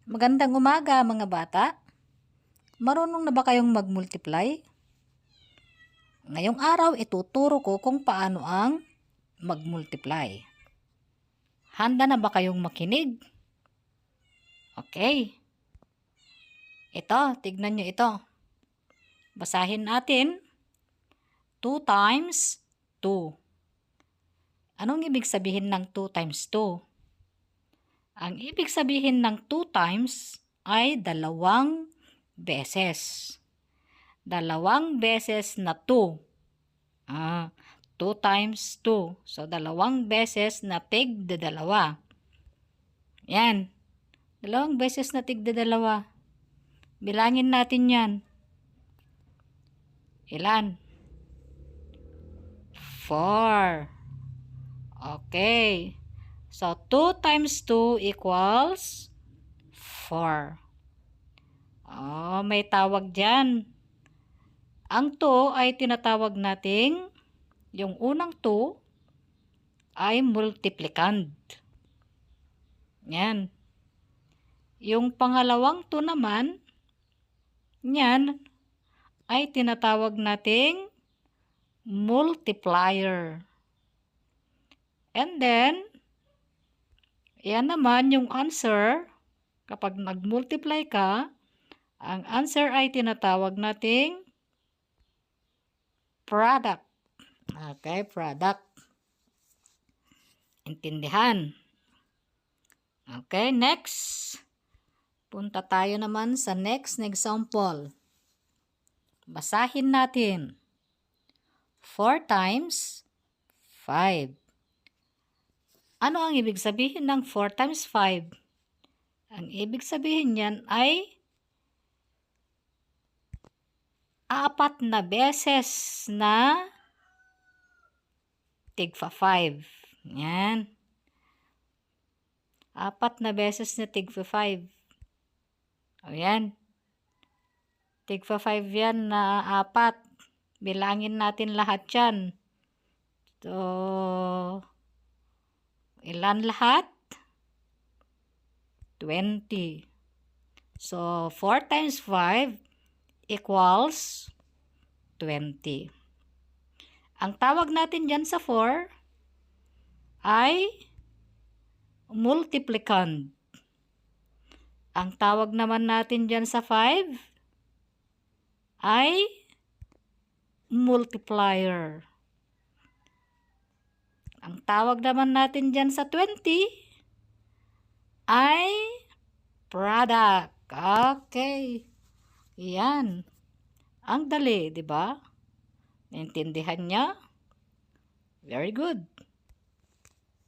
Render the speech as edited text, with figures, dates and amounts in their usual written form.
Magandang umaga mga bata. Marunong na ba kayong mag-multiply? Ngayong araw ituturo ko kung paano ang mag-multiply. Handa na ba kayong makinig? Okay. Ito, tignan nyo ito. Basahin natin. 2 times 2. Anong ibig sabihin ng 2 times 2? Ang ibig sabihin ng 2 times ay 2 beses. 2 beses na 2. 2 times 2. So, 2 beses na tig-2. Yan. 2 beses na tig-2. Bilangin natin yan. Ilan? 4. Okay. So, 2 times 2 equals 4. May tawag dyan. Ang 2 ay tinatawag nating, yung unang 2 ay multiplicand. Yan. Yung pangalawang 2 naman, yan, ay tinatawag nating multiplier. And then, yan naman yung answer. Kapag nag-multiply ka, ang answer ay tinatawag nating product. Okay, product. Intindihan? Okay, next. Punta tayo naman sa next na example. Basahin natin. 4 times 5. Ano ang ibig sabihin ng 4 times 5? Ang ibig sabihin niyan ay 4 na beses na tig-5. Yan. 4 na beses na tig-5. O yan. Tig-5 yan na 4. Bilangin natin lahat yan. So, ilan lahat? 20. So, 4 times 5 equals 20. Ang tawag natin dyan sa 4 ay multiplicand. Ang tawag naman natin dyan sa 5 ay multiplier. Ang tawag naman natin dyan sa 20 ay product. Okay. Yan. Ang dali, di ba? Naintindihan niya? Very good.